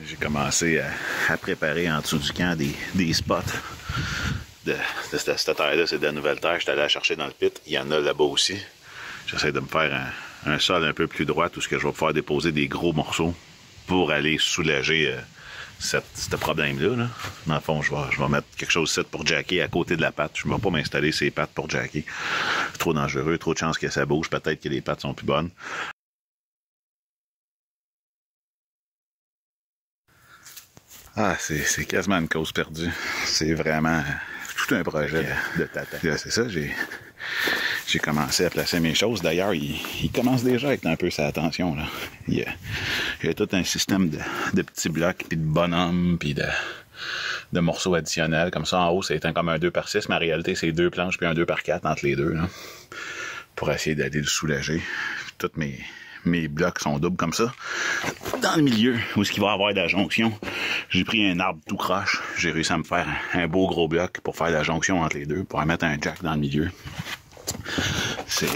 J'ai commencé à préparer en dessous du camp des spots de cette terre-là. C'est de la nouvelle terre. J'étais allé la chercher dans le pit. Il y en a là-bas aussi. J'essaie de me faire un sol un peu plus droit, tout ce que je vais pouvoir déposer des gros morceaux pour aller soulager ce problème-là. Là. Dans le fond, je vais mettre quelque chose ici pour jacker à côté de la patte. Je ne vais pas m'installer ces pattes pour jacker. C'est trop dangereux, trop de chances que ça bouge. Peut-être que les pattes sont plus bonnes. Ah, c'est quasiment une cause perdue. C'est vraiment tout un projet de tata. C'est ça, j'ai commencé à placer mes choses. D'ailleurs, il commence déjà à être un peu sa attention. Là. Il y a tout un système de petits blocs, puis de bonhommes, puis de morceaux additionnels. Comme ça, en haut, c'est comme un 2x6, mais en réalité, c'est 2 planches puis un 2x4 entre les deux. Là, pour essayer d'aller le soulager. Toutes mes blocs sont doubles comme ça. Dans le milieu, où est-ce qu'il va y avoir de la jonction, j'ai pris un arbre tout croche. J'ai réussi à me faire un beau gros bloc pour faire la jonction entre les deux, pour mettre un jack dans le milieu. C'est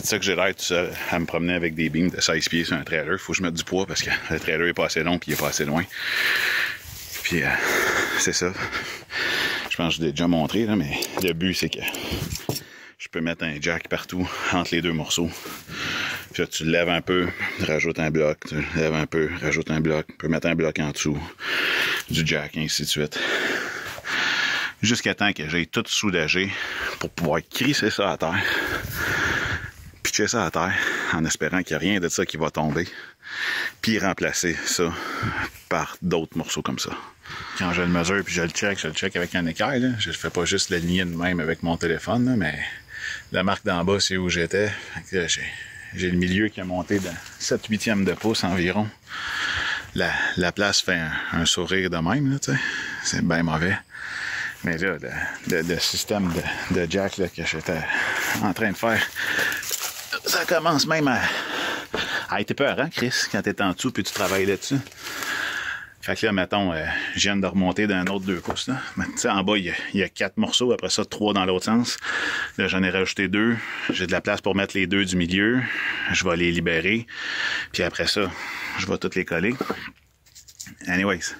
de ça que j'ai l'air tout seul, à me promener avec des beams de 16 pieds sur un trailer. Faut que je mette du poids parce que le trailer est pas assez long puis il est pas assez loin. Puis c'est ça. Je pense que je l'ai déjà montré, là, mais le but c'est que je peux mettre un jack partout entre les deux morceaux. Puis là, tu le lèves un peu, rajoute un bloc, tu le lèves un peu, rajoute un bloc, tu peux mettre un bloc en dessous, du jack, ainsi de suite. Jusqu'à temps que j'aille tout soulagé pour pouvoir crisser ça à terre, pitcher ça à terre, en espérant qu'il n'y a rien de ça qui va tomber, puis remplacer ça par d'autres morceaux comme ça. Quand je le mesure puis je le check avec un équerre, là. Je ne fais pas juste l'aligner de même avec mon téléphone, là, mais la marque d'en bas, c'est où j'étais. J'ai le milieu qui a monté de 7/8 de pouce environ. La place fait un sourire de même, là, c'est bien mauvais. Mais là, le système de jack là, que j'étais en train de faire, ça commence même à être peurant, Chris, quand t'es en dessous puis tu travailles là-dessus. Fait que là, mettons, je viens de remonter d'un autre 2 pouces. Là. Mais, en bas, il y a 4 morceaux, après ça, 3 dans l'autre sens. Là, j'en ai rajouté 2. J'ai de la place pour mettre les 2 du milieu. Je vais les libérer. Puis après ça, je vais toutes les coller. Anyways,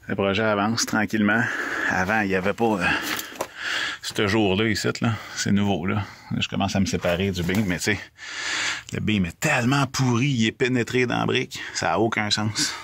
le projet avance tranquillement. Avant, il n'y avait pas ce jour-là ici. Là. C'est nouveau. Là, je commence à me séparer du beam, mais tu sais, le beam est tellement pourri, il est pénétré dans la brique. Ça n'a aucun sens.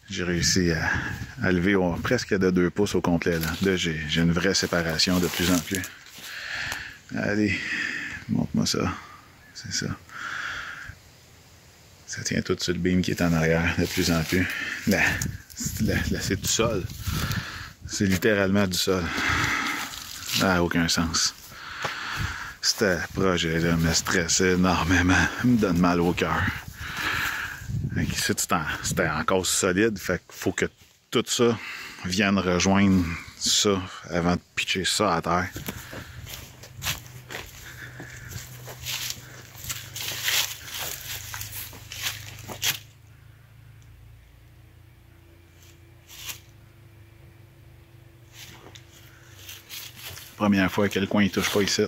J'ai réussi à lever presque de 2 pouces au complet. Là j'ai une vraie séparation de plus en plus. Allez, montre-moi ça. C'est ça. Ça tient tout sur le beam qui est en arrière de plus en plus. Là c'est du sol. C'est littéralement du sol. Ça n'a aucun sens. Ce projet-là me stressait énormément. Il me donne mal au cœur. Ici, c'était encore solide. Fait qu'il faut que tout ça vienne rejoindre ça avant de pitcher ça à terre. Première fois que le coin ne touche pas ici.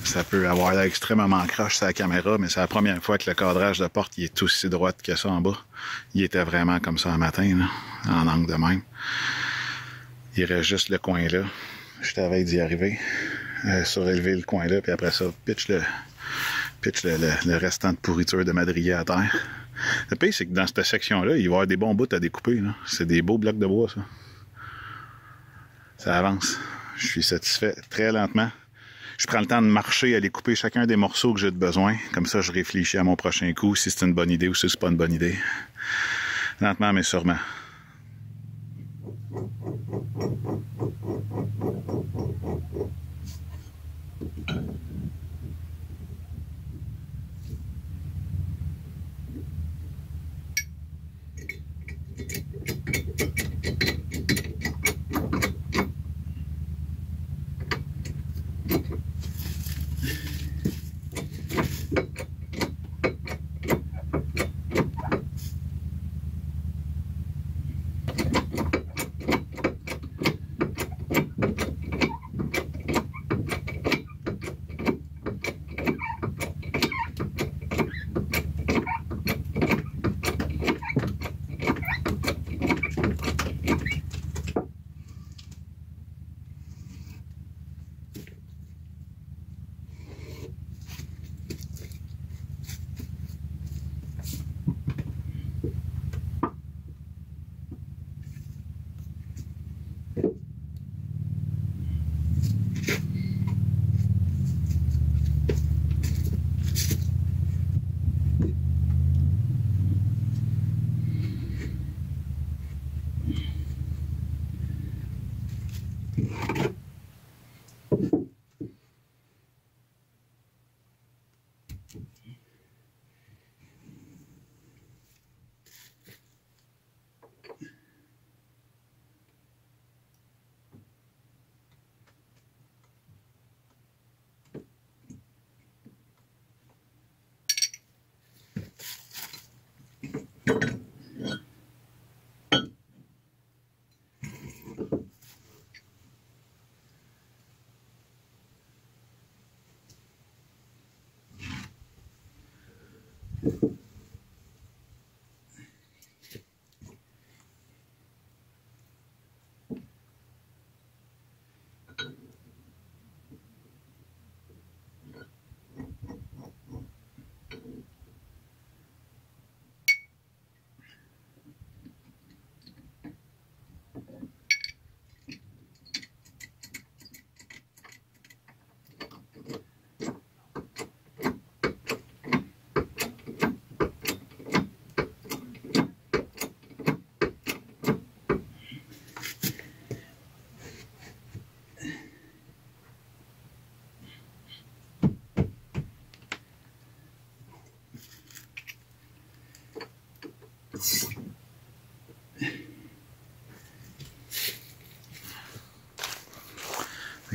Ça peut avoir l'air extrêmement croche sur la caméra, mais c'est la première fois que le cadrage de porte il est aussi droit que ça en bas. Il était vraiment comme ça un matin, là, en angle de même. Il reste juste le coin là. Je t'avais d'y arriver. Surélever le coin là, puis après ça, pitch le restant de pourriture de madrier à terre. Le pire, c'est que dans cette section-là, il va y avoir des bons bouts à découper. C'est des beaux blocs de bois, ça. Ça avance. Je suis satisfait très lentement. Je prends le temps de marcher, aller couper chacun des morceaux que j'ai de besoin. Comme ça, je réfléchis à mon prochain coup, si c'est une bonne idée ou si c'est pas une bonne idée. Lentement, mais sûrement.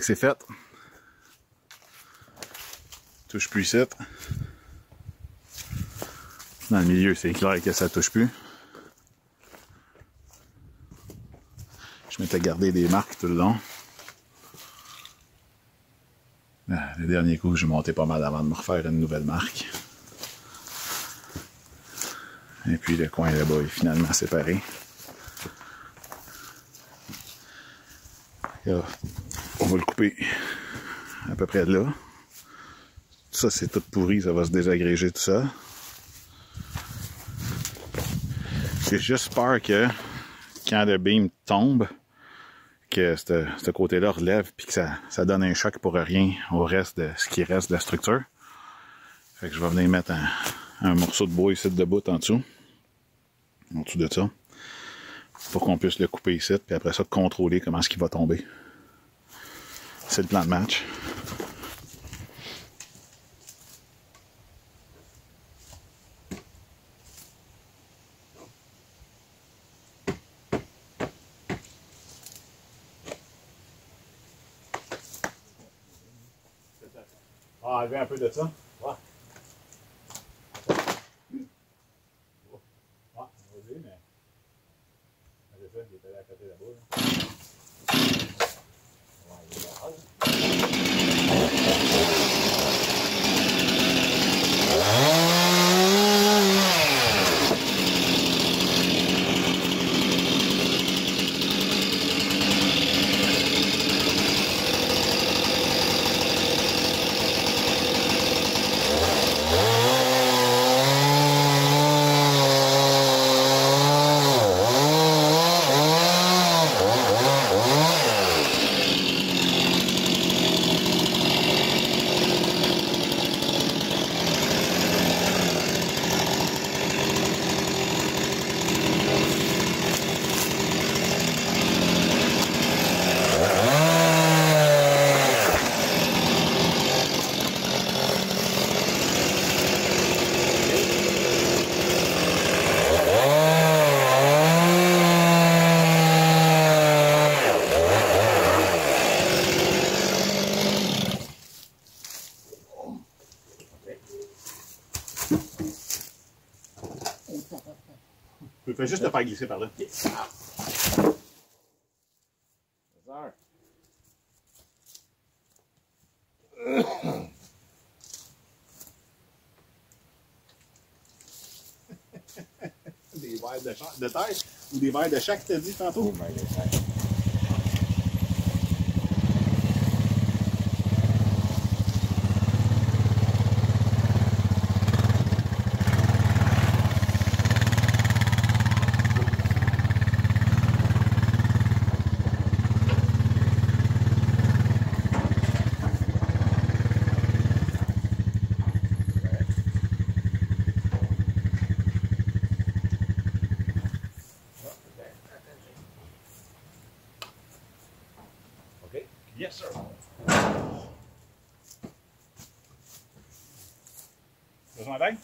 C'est fait. Touche plus ici. Dans le milieu, c'est clair que ça touche plus. Je m'étais gardé des marques tout le long. Le dernier coup, j'ai monté pas mal avant de me refaire une nouvelle marque. Et puis le coin là-bas est finalement séparé. Là, on va le couper à peu près de là. Ça, c'est tout pourri, ça va se désagréger tout ça. J'ai juste peur que quand le beam tombe, que ce côté-là relève puis que ça donne un choc pour rien au reste de ce qui reste de la structure. Fait que je vais venir mettre un morceau de bois ici de bout en dessous de ça, pour qu'on puisse le couper ici, puis après ça, contrôler comment est-ce qu'il va tomber. C'est le plan de match. Enlever un peu de ça. Ouais. Vas-y, mais. Il était à côté là-bas. Tu fais juste te faire glisser par là. Des verres de terre ou des verres de chaque, t'as dit tantôt? Yes, sir. Besoin d'aide?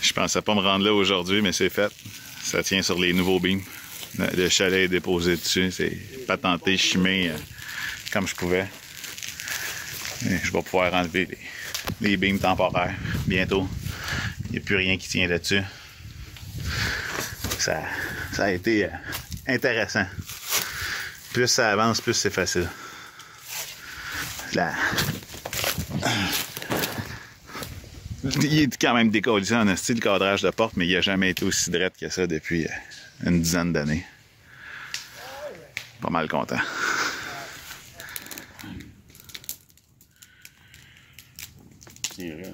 Je pensais pas me rendre là aujourd'hui, mais c'est fait. Ça tient sur les nouveaux beams. Le chalet est déposé dessus. C'est patenté, chimé comme je pouvais. Et je vais pouvoir enlever les beams temporaires bientôt. Il n'y a plus rien qui tient là-dessus. Ça a été intéressant. Plus ça avance, plus c'est facile. Là. Il est quand même décollissé en style le cadrage de porte, mais il n'a jamais été aussi drette que ça depuis une dizaine d'années. Pas mal content. C'est vrai.